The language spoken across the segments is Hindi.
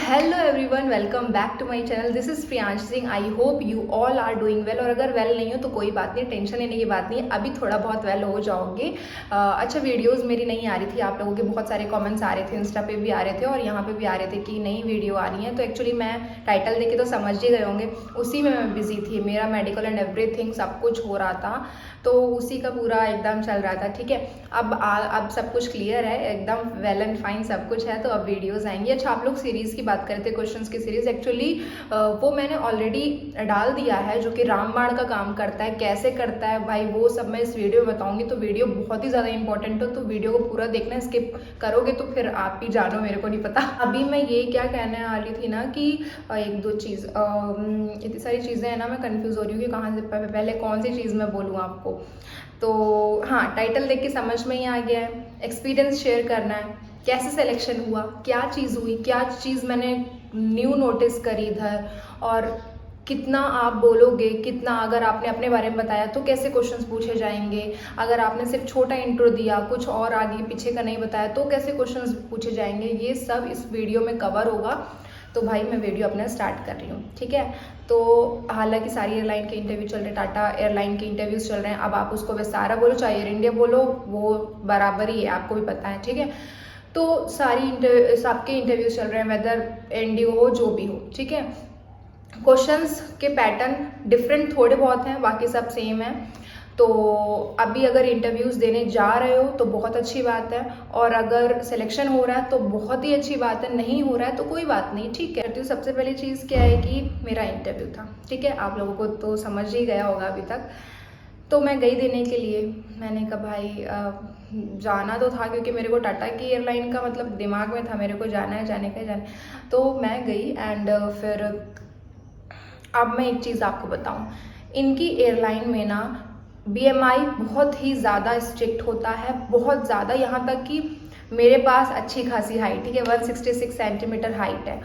Hello everyone, welcome back to my channel. This is Priyansh Singh. I hope you all are doing well. और अगर वेल नहीं हो तो कोई बात नहीं, टेंशन लेने की बात नहीं है, अभी थोड़ा बहुत वेल हो जाओगे। अच्छा, वीडियोस मेरी नहीं आ रही थी, आप लोगों के बहुत सारे कमेंट्स आ रहे थे, इंस्टा पे भी आ रहे थे और यहाँ पे भी आ रहे थे कि नई वीडियो आ रही है। तो एक्चुअली मैं टाइटल देख के तो समझ ही गए होंगे, उसी में मैं बिजी थी। मेरा मेडिकल एंड एवरीथिंग सब कुछ हो रहा था, तो उसी का पूरा एकदम चल रहा था। ठीक है, अब सब कुछ क्लियर है, एकदम वेल एंड फाइन सब कुछ है, तो अब वीडियोस आएंगी। अच्छा, आप लोग सीरीज़ की बात करते हैं, क्वेश्चंस की सीरीज़। एक्चुअली वो मैंने ऑलरेडी डाल दिया है, जो कि रामबाण का काम करता है। कैसे करता है भाई, वो सब मैं इस वीडियो में बताऊंगी। तो वीडियो बहुत ही ज़्यादा इंपॉर्टेंट हो, तो वीडियो को पूरा देखना। स्किप करोगे तो फिर आप ही जानो, मेरे को नहीं पता। अभी मैं ये क्या कहने वाली थी ना कि एक दो चीज़, इतनी सारी चीज़ें हैं ना, मैं कंफ्यूज हो रही हूँ कि कहाँ से पहले कौन सी चीज़ मैं बोलूँ आपको। तो हाँ, टाइटल देख के समझ में ही आ गया है। एक्सपीरियंस शेयर करना है, कैसे सिलेक्शन हुआ, क्या चीज़ हुई, क्या चीज़ मैंने न्यू नोटिस करी इधर, और कितना आप बोलोगे, कितना अगर आपने अपने बारे में बताया तो कैसे क्वेश्चंस पूछे जाएंगे। अगर आपने सिर्फ छोटा इंट्रो दिया, कुछ और आगे पीछे का नहीं बताया, तो कैसे क्वेश्चंस पूछे जाएंगे। ये सब इस वीडियो में कवर होगा। तो भाई मैं वीडियो अपना स्टार्ट कर रही हूँ, ठीक है। तो हालांकि सारी एयरलाइन के इंटरव्यू चल रहे हैं, टाटा एयरलाइन के इंटरव्यूज चल रहे हैं। अब आप उसको विस्तारा बोलो चाहे एयर इंडिया बोलो, वो बराबर ही है, आपको भी पता है, ठीक है। तो सबके इंटरव्यूज चल रहे हैं, वेदर इंडिगो हो जो भी हो, ठीक है। क्वेश्चंस के पैटर्न डिफरेंट थोड़े बहुत हैं, बाकी सब सेम है। तो अभी अगर इंटरव्यूज़ देने जा रहे हो तो बहुत अच्छी बात है, और अगर सिलेक्शन हो रहा है तो बहुत ही अच्छी बात है। नहीं हो रहा है तो कोई बात नहीं, ठीक है। तो सबसे पहली चीज़ क्या है कि मेरा इंटरव्यू था, ठीक है। आप लोगों को तो समझ ही गया होगा अभी तक। तो मैं गई देने के लिए, मैंने कहा भाई जाना तो था, क्योंकि मेरे को टाटा की एयरलाइन का मतलब दिमाग में था, मेरे को जाना है, जाने का जाना। तो मैं गई एंड फिर अब मैं एक चीज़ आपको बताऊं, इनकी एयरलाइन में ना BMI बहुत ही ज़्यादा स्ट्रिक्ट होता है, बहुत ज़्यादा। यहाँ तक कि मेरे पास अच्छी खासी हाइट, ठीक है, 166 सेंटीमीटर हाइट है,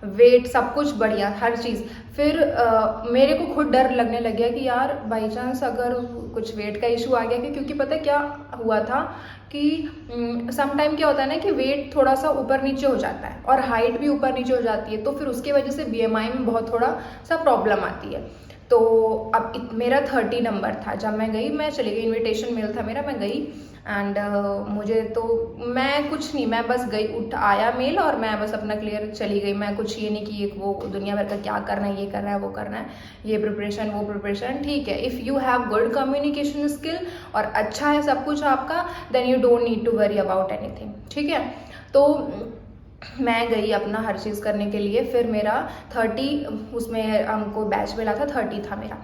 वेट सब कुछ बढ़िया, हर चीज़। फिर मेरे को खुद डर लगने लग गया कि यार बाई चांस अगर कुछ वेट का इशू आ गया, क्योंकि पता है क्या हुआ था कि सम टाइम क्या होता है ना कि वेट थोड़ा सा ऊपर नीचे हो जाता है और हाइट भी ऊपर नीचे हो जाती है, तो फिर उसकी वजह से BMI में बहुत थोड़ा सा प्रॉब्लम आती है। तो अब मेरा 30 नंबर था जब मैं गई, मैं चली गई, इनविटेशन मेल था मेरा, मैं गई एंड मुझे तो मैं कुछ नहीं, मैं बस गई, उठ आया मेल और मैं बस अपना क्लियर चली गई। मैं कुछ ये नहीं कि एक वो दुनिया भर का क्या करना है, ये करना है, वो करना है, ये प्रिपरेशन वो प्रिपरेशन, ठीक है। If you have good communication skill और अच्छा है सब कुछ आपका, then you don't need to worry about anything, ठीक है। तो मैं गई अपना हर चीज़ करने के लिए। फिर मेरा 30, उसमें हमको बैच मिला था, 30 था मेरा।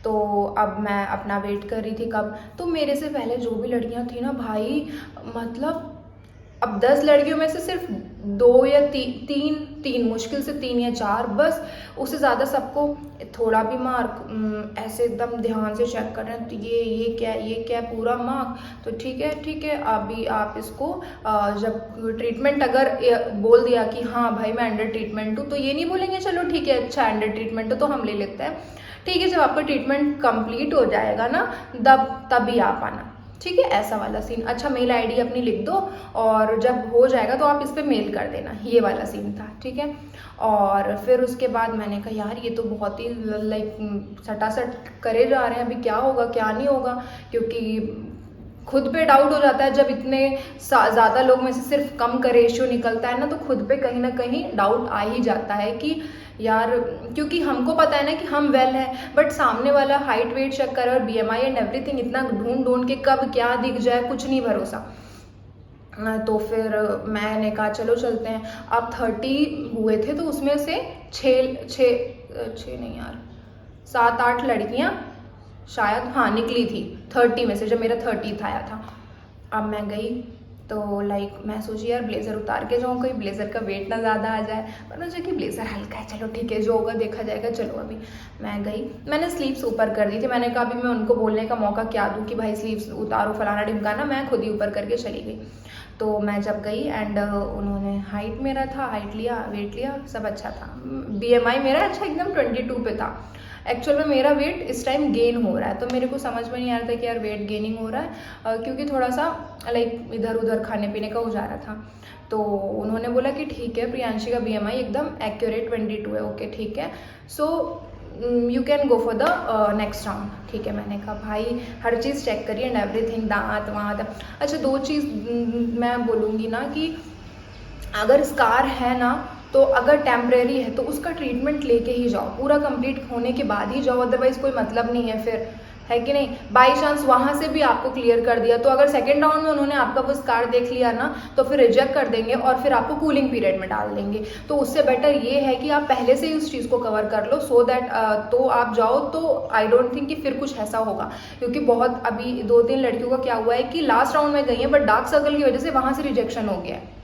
तो अब मैं अपना वेट कर रही थी कब, तो मेरे से पहले जो भी लड़कियां थी ना भाई, मतलब अब 10 लड़कियों में से सिर्फ 2 या 3 मुश्किल से 3 या 4 बस, उससे ज़्यादा सबको थोड़ा भी मार्क ऐसे एकदम ध्यान से चेक कर रहे हैं। तो ये क्या पूरा मार्क, तो ठीक है। अभी आप इसको जब ट्रीटमेंट अगर बोल दिया कि हाँ भाई मैं अंडर ट्रीटमेंट हूँ, तो ये नहीं बोलेंगे चलो ठीक है अच्छा अंडर ट्रीटमेंट हो तो हम ले लेते हैं, ठीक है। जब आपका ट्रीटमेंट कंप्लीट हो जाएगा ना, तभी आप आना, ठीक है, ऐसा वाला सीन। अच्छा, मेल आईडी अपनी लिख दो और जब हो जाएगा तो आप इस पर मेल कर देना, ये वाला सीन था, ठीक है। और फिर उसके बाद मैंने कहा यार ये तो बहुत ही लाइक सटासट करे जा रहे हैं, अभी क्या होगा क्या नहीं होगा, क्योंकि खुद पे डाउट हो जाता है जब इतने ज़्यादा लोग में से सिर्फ कम का रेशियो निकलता है ना, तो खुद पे कहीं ना कहीं डाउट आ ही जाता है कि यार, क्योंकि हमको पता है ना कि हम वेल है, बट सामने वाला हाइट वेट चेक करे और BMI एंड एवरीथिंग इतना ढूंढ के कब क्या दिख जाए कुछ नहीं भरोसा। तो फिर मैंने कहा चलो चलते हैं। अब 30 हुए थे तो उसमें से छः नहीं यार, 7-8 लड़कियां शायद हाँ निकली थी 30 में से, जब मेरा 30 आया था। अब मैं गई तो लाइक मैं सोची यार ब्लेज़र उतार के जाऊँ, कहीं ब्लेज़र का वेट ना ज़्यादा आ जाए, पर मुझे कि ब्लेज़र हल्का है, चलो ठीक है जो होगा देखा जाएगा। चलो अभी मैं गई, मैंने स्लीव्स ऊपर कर दी थी। मैंने कहा अभी मैं उनको बोलने का मौका क्या दूँ कि भाई स्लीव्स उतारो फलाना ढिमकाना, मैं खुद ही ऊपर करके चली गई। तो मैं जब गई एंड उन्होंने हाइट मेरा था, हाइट लिया, वेट लिया, सब अच्छा था। BMI मेरा अच्छा एकदम 22 पे था। एक्चुअल में मेरा वेट इस टाइम गेन हो रहा है, तो मेरे को समझ में नहीं आ रहा था कि यार वेट गेनिंग हो रहा है, क्योंकि थोड़ा सा लाइक इधर उधर खाने पीने का हो जा रहा था। तो उन्होंने बोला कि ठीक है प्रियांशी का BMI एकदम एक्यूरेट 22 है, ओके ठीक है, so you can go for the next round. ठीक है, मैंने कहा भाई हर चीज़ चेक करिए एंड एवरीथिंग, दांत वाँत। अच्छा, दो चीज़ मैं बोलूँगी ना कि अगर स्कार है ना, तो अगर टेम्परेरी है तो उसका ट्रीटमेंट लेके ही जाओ, पूरा कंप्लीट होने के बाद ही जाओ, अदरवाइज कोई मतलब नहीं है फिर, है कि नहीं। बाई चांस वहाँ से भी आपको क्लियर कर दिया तो अगर सेकेंड राउंड में उन्होंने आपका वो स्कार देख लिया ना, तो फिर रिजेक्ट कर देंगे और फिर आपको कूलिंग पीरियड में डाल देंगे। तो उससे बेटर ये है कि आप पहले से ही उस चीज़ को कवर कर लो, सो दैट तो आप जाओ तो आई डोंट थिंक कि फिर कुछ ऐसा होगा। क्योंकि बहुत अभी 2-3 लड़कियों का क्या हुआ है कि लास्ट राउंड में गई है बट डार्क सर्कल की वजह से वहाँ से रिजेक्शन हो गया है,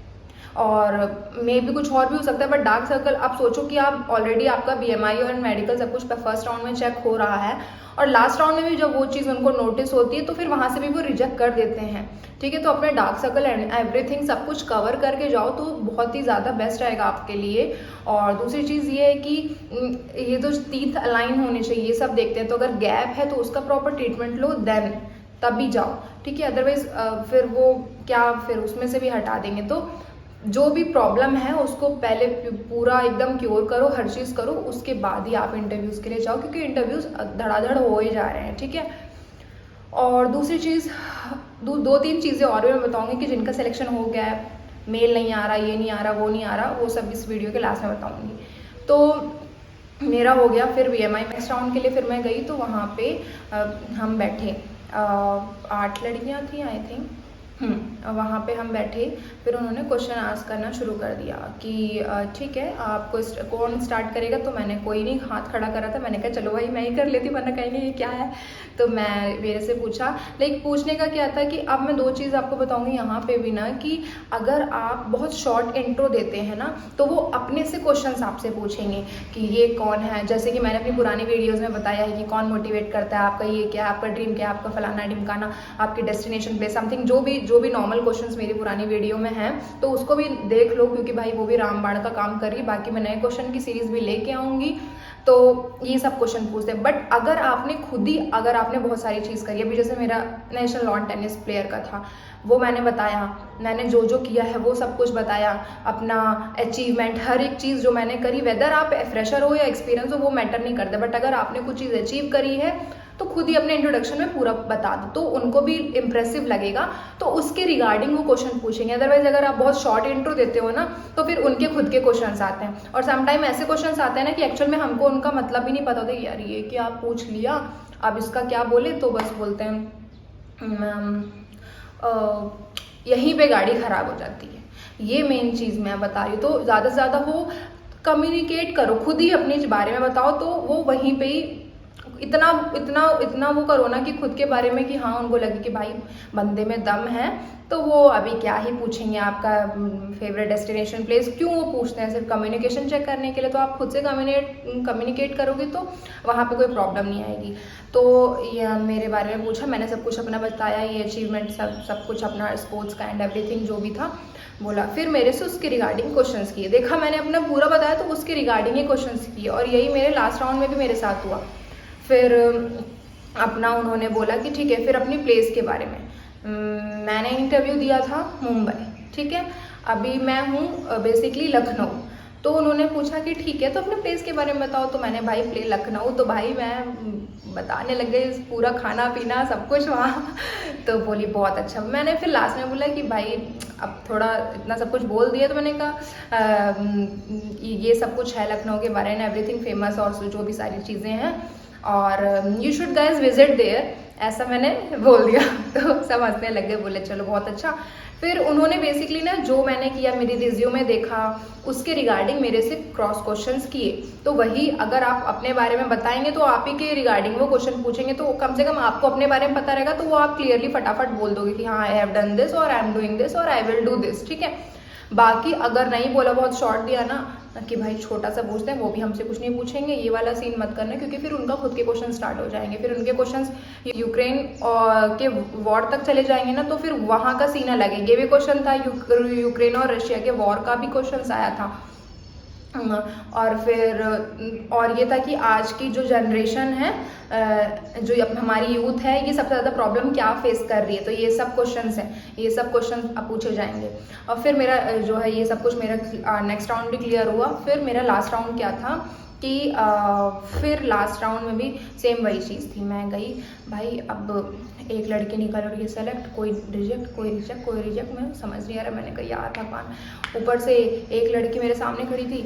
और मे भी कुछ और भी हो सकता है, बट डार्क सर्कल आप सोचो कि आप ऑलरेडी आपका BMI और मेडिकल सब कुछ फर्स्ट राउंड में चेक हो रहा है, और लास्ट राउंड में भी जब वो चीज़ उनको नोटिस होती है तो फिर वहाँ से भी वो रिजेक्ट कर देते हैं। ठीक है, तो अपने डार्क सर्कल एंड एवरीथिंग सब कुछ कवर करके जाओ तो बहुत ही ज़्यादा बेस्ट रहेगा आपके लिए। और दूसरी चीज़ ये है कि ये तो टीथ अलाइन होने चाहिए, ये सब देखते हैं, तो अगर गैप है तो उसका प्रॉपर ट्रीटमेंट लो देन तभी जाओ। ठीक है, अदरवाइज फिर वो क्या फिर उसमें से भी हटा देंगे। तो जो भी प्रॉब्लम है उसको पहले पूरा एकदम क्योर करो, हर चीज़ करो, उसके बाद ही आप इंटरव्यूज़ के लिए जाओ, क्योंकि इंटरव्यूज़ धड़ाधड़ हो ही जा रहे हैं। ठीक है, और दूसरी चीज़ 2-3 चीज़ें और भी मैं बताऊंगी कि जिनका सिलेक्शन हो गया है, मेल नहीं आ रहा, ये नहीं आ रहा, वो नहीं आ रहा, वो सब इस वीडियो के लास्ट में बताऊंगी। तो मेरा हो गया फिर BMI नेक्स्ट राउंड के लिए, फिर मैं गई तो वहाँ पे हम बैठे, 8 लड़कियाँ थी आई थिंक। वहाँ पे हम बैठे, फिर उन्होंने क्वेश्चन आस्क करना शुरू कर दिया कि ठीक है आपको कौन स्टार्ट करेगा। तो मैंने कोई नहीं हाथ खड़ा करा था, मैंने कहा चलो भाई मैं ही कर लेती, वरना कहीं नहीं ये क्या है। तो मैं मेरे से पूछा, लेकिन पूछने का क्या था कि अब मैं 2 चीज़ आपको बताऊंगी यहाँ पे भी ना, कि अगर आप बहुत शॉर्ट इंट्रो देते हैं ना तो वो अपने से क्वेश्चन आपसे पूछेंगे कि ये कौन है। जैसे कि मैंने अपनी पुरानी वीडियोज़ में बताया है कि कौन मोटिवेट करता है, आपका ये क्या है, आपका ड्रीम क्या है, आपका फलाना ढिमकाना, आपकी डेस्टिनेशन प्लेस समथिंग, जो भी नॉर्मल क्वेश्चंस मेरी पुरानी वीडियो में हैं तो उसको भी देख लो, क्योंकि भाई वो भी रामबाण का काम कर रही है। बाकी मैं नए क्वेश्चन की सीरीज भी लेके आऊँगी, तो ये सब क्वेश्चन पूछते हैं। बट अगर आपने खुद ही अगर आपने बहुत सारी चीज़ करी, अभी जैसे मेरा नेशनल लॉन टेनिस प्लेयर का था, वो मैंने बताया, मैंने जो जो किया है वो सब कुछ बताया, अपना अचीवमेंट हर एक चीज़ जो मैंने करी, वेदर आप फ्रेशर हो या एक्सपीरियंस हो वो मैटर नहीं करता, बट अगर आपने कुछ चीज़ अचीव करी है तो खुद ही अपने इंट्रोडक्शन में पूरा बता दो, तो उनको भी इम्प्रेसिव लगेगा, तो उसके रिगार्डिंग वो क्वेश्चन पूछेंगे। अदरवाइज अगर आप बहुत शॉर्ट इंट्रो देते हो ना तो फिर उनके खुद के क्वेश्चंस आते हैं, और समटाइम ऐसे क्वेश्चंस आते हैं ना कि एक्चुअल में हमको उनका मतलब भी नहीं पता होता, यार ये क्या पूछ लिया, अब इसका क्या बोले, तो बस बोलते हैं मैम यहीं पे गाड़ी खराब हो जाती है। ये मेन चीज़ मैं बता रही हूँ। तो ज़्यादा से ज़्यादा वो कम्युनिकेट करो, खुद ही अपने बारे में बताओ, तो वो वहीं पे ही इतना वो करो ना कि खुद के बारे में कि हाँ उनको लगे कि भाई बंदे में दम है। तो वो अभी क्या ही पूछेंगे, आपका फेवरेट डेस्टिनेशन प्लेस, क्यों वो पूछते हैं, सिर्फ कम्युनिकेशन चेक करने के लिए। तो आप खुद से कम्युनिकेट करोगे तो वहाँ पे कोई प्रॉब्लम नहीं आएगी। तो ये मेरे बारे में पूछा, मैंने सब कुछ अपना बताया, ये अचीवमेंट सब कुछ अपना स्पोर्ट्स का एंड एवरीथिंग जो भी था बोला। फिर मेरे से उसके रिगार्डिंग क्वेश्चंस किए, देखा मैंने अपना पूरा बताया तो उसके रिगार्डिंग ही क्वेश्चंस किए, और यही मेरे लास्ट राउंड में भी मेरे साथ हुआ। फिर अपना उन्होंने बोला कि ठीक है, फिर अपनी प्लेस के बारे में मैंने इंटरव्यू दिया था मुंबई, ठीक है, अभी मैं हूँ बेसिकली लखनऊ। तो उन्होंने पूछा कि ठीक है तो अपने प्लेस के बारे में बताओ, तो मैंने भाई प्ले लखनऊ, तो भाई मैं बताने लग गई पूरा खाना पीना सब कुछ वहाँ। तो बोली बहुत अच्छा। मैंने फिर लास्ट में बोला कि भाई अब थोड़ा इतना सब कुछ बोल दिया, तो मैंने कहा ये सब कुछ है लखनऊ के बारे में, एवरीथिंग फेमस और जो भी सारी चीज़ें हैं, और you should guys visit there, ऐसा मैंने बोल दिया। तो सब हंसने लग गए, बोले चलो बहुत अच्छा। फिर उन्होंने बेसिकली ना जो मैंने किया, मेरी रिज्यूमे देखा, उसके रिगार्डिंग मेरे से क्रॉस क्वेश्चंस किए। तो वही अगर आप अपने बारे में बताएंगे तो आप ही के रिगार्डिंग वो क्वेश्चन पूछेंगे, तो कम से कम आपको अपने बारे में पता रहेगा, तो वो आप क्लियरली फटाफट बोल दोगे कि हाँ आई हैव डन दिस और आई एम डूइंग दिस और आई विल डू दिस, ठीक है। बाकी अगर नहीं बोला, बहुत शॉर्ट दिया ना कि भाई छोटा सा पूछते हैं, वो भी हमसे कुछ नहीं पूछेंगे, ये वाला सीन मत करना, क्योंकि फिर उनका खुद के क्वेश्चन स्टार्ट हो जाएंगे। फिर उनके क्वेश्चंस यूक्रेन के वॉर तक चले जाएंगे ना, तो फिर वहाँ का सीन अलग है। ये भी क्वेश्चन था यूक्रेन और रशिया के वॉर का भी क्वेश्चन आया था, और फिर और ये था कि आज की जो जनरेशन है, जो अब हमारी यूथ है, ये सबसे ज़्यादा प्रॉब्लम क्या फेस कर रही है, तो ये सब क्वेश्चंस हैं, ये सब क्वेश्चन अब पूछे जाएंगे। और फिर मेरा जो है ये सब कुछ मेरा नेक्स्ट राउंड भी क्लियर हुआ। फिर मेरा लास्ट राउंड क्या था कि फिर लास्ट राउंड में भी सेम वही चीज़ थी। मैं गई भाई, अब एक लड़की निकल रही है सेलेक्ट, कोई रिजेक्ट कोई रिजेक्ट कोई रिजेक्ट, मैं समझ नहीं आ रहा। मैंने कहा यार भगवान, ऊपर से एक लड़की मेरे सामने खड़ी थी,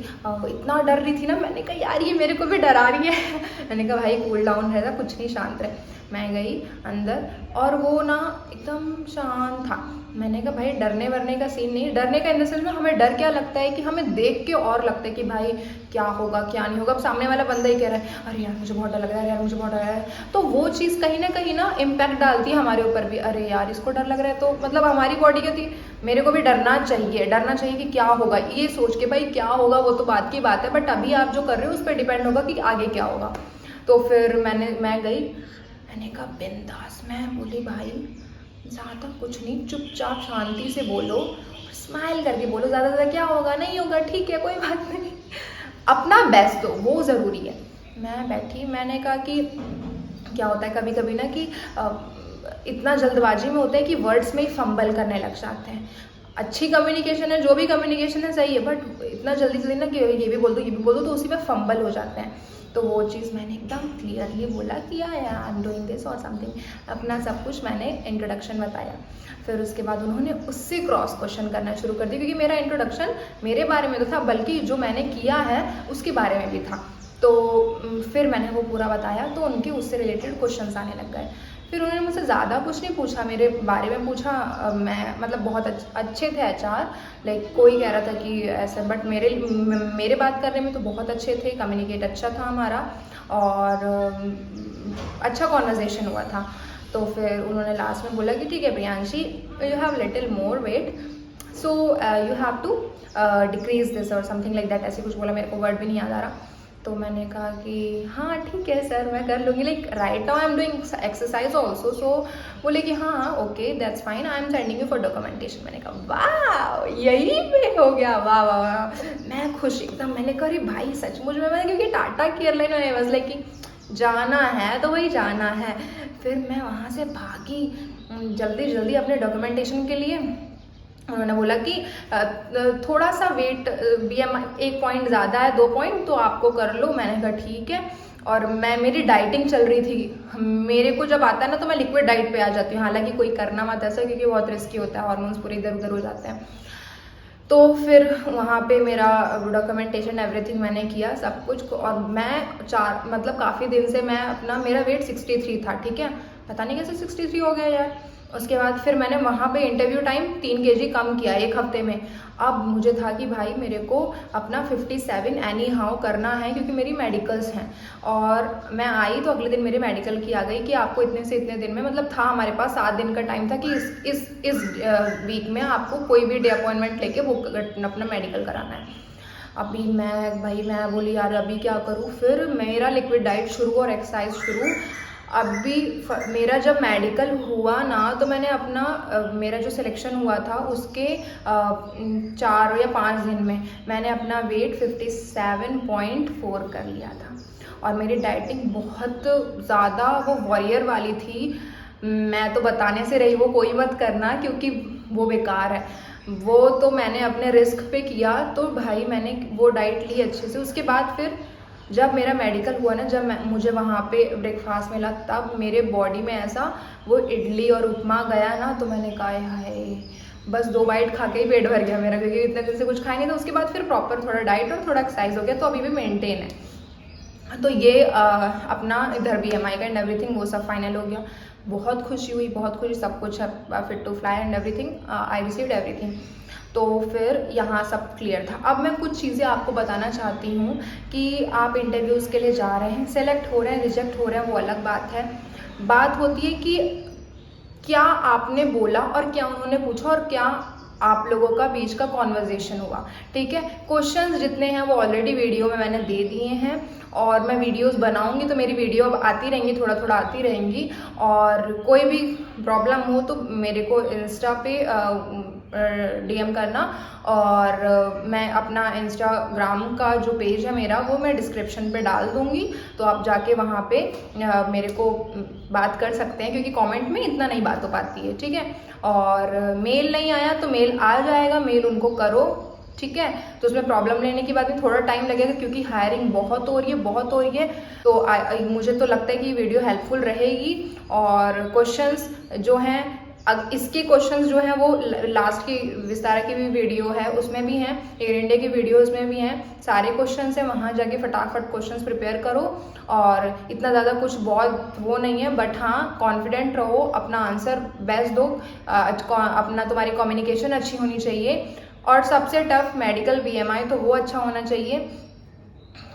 इतना डर रही थी ना, मैंने कहा यार ये मेरे को भी डरा रही है। मैंने कहा भाई कूल डाउन रहता, कुछ नहीं, शांत रहे। मैं गई अंदर और वो ना एकदम शांत था। मैंने कहा भाई डरने वरने का सीन नहीं, डरने का इन द सेंस में हमें डर क्या लगता है कि हमें देख के और लगता है कि भाई क्या होगा क्या नहीं होगा। अब सामने वाला बंदा ही कह रहा है अरे यार मुझे बहुत डर लग रहा है, यार मुझे बहुत डर लग रहा है, तो वो चीज़ कहीं ना इम्पैक्ट डालती है हमारे ऊपर भी। अरे यार इसको डर लग रहा है, तो मतलब हमारी बॉडी क्या थी, मेरे को भी डरना चाहिए कि क्या होगा, ये सोच के भाई क्या होगा वो तो बात की बात है, बट अभी आप जो कर रहे हो उस पर डिपेंड होगा कि आगे क्या होगा। तो फिर मैं गई, मैंने कहा बिंदास, मैं बोली भाई ज़्यादा कुछ नहीं, चुपचाप शांति से बोलो, स्माइल करके बोलो, ज़्यादा क्या होगा, नहीं होगा, ठीक है कोई बात नहीं, अपना बेस्ट दो, वो ज़रूरी है। मैं बैठी, मैंने कहा कि क्या होता है कभी कभी ना कि इतना जल्दबाजी में होता है कि वर्ड्स में ही फंबल करने लग जाते हैं। अच्छी कम्युनिकेशन है, जो भी कम्युनिकेशन है सही है, बट इतना जल्दी ना कि ये भी बोल दो ये भी बोल दो, तो उसी में फंबल हो जाते हैं। तो वो चीज़ मैंने एकदम क्लियरली बोला कि या आई एम डूइंग दिस और समथिंग, अपना सब कुछ मैंने इंट्रोडक्शन बताया। फिर उसके बाद उन्होंने उससे क्रॉस क्वेश्चन करना शुरू कर दिया, क्योंकि मेरा इंट्रोडक्शन मेरे बारे में तो था, बल्कि जो मैंने किया है उसके बारे में भी था। तो फिर मैंने वो पूरा बताया, तो उनके उससे रिलेटेड क्वेश्चंस आने लग गए। फिर उन्होंने मुझसे ज़्यादा कुछ नहीं पूछा, मेरे बारे में पूछा। मैं मतलब बहुत अच्छे थे एचआर, लाइक कोई कह रहा था कि ऐसा, बट मेरे बात करने में तो बहुत अच्छे थे, कम्युनिकेट अच्छा था हमारा और अच्छा कॉन्वर्जेशन हुआ था। तो फिर उन्होंने लास्ट में बोला कि ठीक है Priyanshi, you have little more weight, so you have to decrease this और समथिंग लाइक दैट, ऐसे कुछ बोला, मेरे को वर्ड भी नहीं याद आ रहा। तो मैंने कहा कि हाँ ठीक है सर, मैं कर लूँगी, like right now I am doing exercise also. So बोले कि हाँ okay that's fine, I am sending you for documentation. मैंने कहा वाह, यही पे हो गया, वाह वाह वाह, मैं खुश एकदम। मैंने कहा अरे भाई सचमुच में, मैंने क्योंकि टाटा की एयरलाइन में वाज लाइक कि जाना है तो वही जाना है। फिर मैं वहाँ से भागी जल्दी जल्दी अपने डॉक्यूमेंटेशन के लिए। उन्होंने बोला कि थोड़ा सा वेट BMI 1 पॉइंट ज़्यादा है, 2 पॉइंट, तो आपको कर लो। मैंने कहा ठीक है। और मेरी डाइटिंग चल रही थी, मेरे को जब आता है ना तो मैं लिक्विड डाइट पे आ जाती हूँ, हालांकि कोई करना मत ऐसा, क्योंकि बहुत रिस्की होता है, हार्मोन्स पूरे इधर उधर हो जाते हैं। तो फिर वहाँ पे मेरा डॉक्यूमेंटेशन एवरीथिंग मैंने किया सब कुछ। और मैं मतलब काफ़ी दिन से मैं अपना, मेरा वेट 63 था, ठीक है, पता नहीं कैसे 63 हो गया यार। उसके बाद फिर मैंने वहाँ पे इंटरव्यू टाइम 3 kg कम किया 1 हफ्ते में। अब मुझे था कि भाई मेरे को अपना 57 एनी हाउ करना है, क्योंकि मेरी मेडिकल्स हैं। और मैं आई तो अगले दिन मेरे मेडिकल की आ गई कि आपको इतने से इतने दिन में, मतलब था हमारे पास 7 दिन का टाइम था कि इस वीक में आपको कोई भी डे अपॉइंटमेंट लेके वो अपना मेडिकल कराना है। अभी मैं बोली यार अभी क्या करूँ। फिर मेरा लिक्विड डाइट शुरू और एक्सरसाइज शुरू। अभी मेरा जब मेडिकल हुआ ना, तो मैंने अपना मेरा जो सिलेक्शन हुआ था उसके 4 या 5 दिन में मैंने अपना वेट 57.4 कर लिया था। और मेरी डाइटिंग बहुत ज़्यादा वो वॉरियर वाली थी। मैं तो बताने से रही, वो कोई मत करना क्योंकि वो बेकार है। वो तो मैंने अपने रिस्क पे किया, तो भाई मैंने वो डाइट ली अच्छे से। उसके बाद फिर जब मेरा मेडिकल हुआ ना, जब मुझे वहाँ पे ब्रेकफास्ट मिला, तब मेरे बॉडी में ऐसा वो इडली और उपमा गया ना, तो मैंने कहा हाय, बस 2 बाइट खा के ही पेट भर गया मेरा, क्योंकि इतने दिन से कुछ खाया नहीं था। उसके बाद फिर प्रॉपर थोड़ा डाइट और थोड़ा एक्सरसाइज हो गया, तो अभी भी मेंटेन है। तो ये अपना इधर BMI का एंड एवरीथिंग वो सब फाइनल हो गया। बहुत खुशी हुई, बहुत खुशी, सब कुछ fit to fly and everything, I received everything. तो फिर यहाँ सब क्लियर था। अब मैं कुछ चीज़ें आपको बताना चाहती हूँ कि आप इंटरव्यूज़ के लिए जा रहे हैं, सेलेक्ट हो रहे हैं, रिजेक्ट हो रहे हैं, वो अलग बात है। बात होती है कि क्या आपने बोला और क्या उन्होंने पूछा और क्या आप लोगों का बीच का कॉन्वर्जेशन हुआ, ठीक है। क्वेश्चंस जितने हैं वो ऑलरेडी वीडियो में मैंने दे दिए हैं, और मैं वीडियोस बनाऊंगी तो मेरी वीडियो अब आती रहेंगी, थोड़ा थोड़ा आती रहेंगी। और कोई भी प्रॉब्लम हो तो मेरे को इंस्टा पे DM करना। और मैं अपना इंस्टाग्राम का जो पेज है मेरा वो मैं डिस्क्रिप्शन पे डाल दूँगी, तो आप जाके वहाँ पे मेरे को बात कर सकते हैं, क्योंकि कमेंट में इतना नहीं बात हो पाती है, ठीक है। और मेल नहीं आया तो मेल आ जाएगा, मेल उनको करो, ठीक है। तो उसमें प्रॉब्लम लेने की बात में थोड़ा टाइम लगेगा, क्योंकि हायरिंग बहुत हो रही है। तो मुझे तो लगता है कि वीडियो हेल्पफुल रहेगी। और क्वेश्चंस जो हैं, इसके क्वेश्चंस जो हैं वो लास्ट की विस्तारा की भी वीडियो है उसमें भी हैं, एयर इंडिया की वीडियोस में भी हैं, सारे क्वेश्चंस हैं, वहाँ जाके फटाफट क्वेश्चंस प्रिपेयर करो। और इतना ज़्यादा कुछ बहुत वो नहीं है, बट हाँ कॉन्फिडेंट रहो, अपना आंसर बेस्ट दो, अपना तुम्हारी कम्युनिकेशन अच्छी होनी चाहिए। और सबसे टफ मेडिकल BMI, तो वो अच्छा होना चाहिए।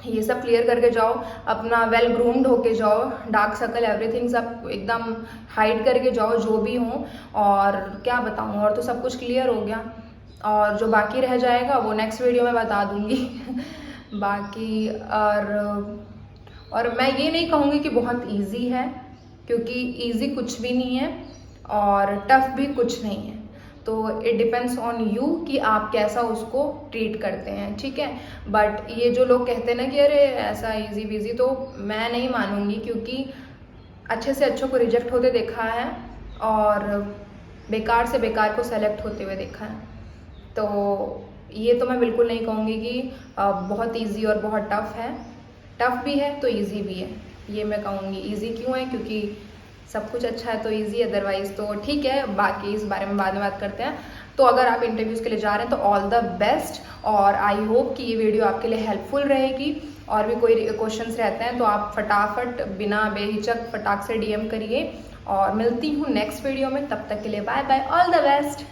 ये सब क्लियर करके जाओ, अपना वेल ग्रूम्ड होके जाओ, डार्क सर्कल एवरीथिंग सब एकदम हाइड करके जाओ जो भी हो। और क्या बताऊँ, और तो सब कुछ क्लियर हो गया। और जो बाकी रह जाएगा वो नेक्स्ट वीडियो में बता दूँगी बाकी और मैं ये नहीं कहूँगी कि बहुत इजी है, क्योंकि इजी कुछ भी नहीं है और टफ भी कुछ नहीं है। तो इट डिपेंड्स ऑन यू कि आप कैसा उसको ट्रीट करते हैं, ठीक है। बट ये जो लोग कहते हैं ना कि अरे ऐसा इजी बीजी, तो मैं नहीं मानूंगी, क्योंकि अच्छे से अच्छों को रिजेक्ट होते देखा है और बेकार से बेकार को सेलेक्ट होते हुए देखा है। तो ये तो मैं बिल्कुल नहीं कहूँगी कि बहुत इजी और बहुत टफ है। टफ भी है तो इजी भी है, ये मैं कहूँगी। इजी क्यों है, क्योंकि सब कुछ अच्छा है तो इजी, अदरवाइज तो ठीक है। बाकी इस बारे में बाद में बात करते हैं। तो अगर आप इंटरव्यूज़ के लिए जा रहे हैं तो ऑल द बेस्ट, और आई होप कि ये वीडियो आपके लिए हेल्पफुल रहेगी। और भी कोई क्वेश्चंस रहते हैं तो आप फटाफट बिना बेहिचक फटाक से DM करिए। और मिलती हूँ नेक्स्ट वीडियो में, तब तक के लिए bye bye, all the best.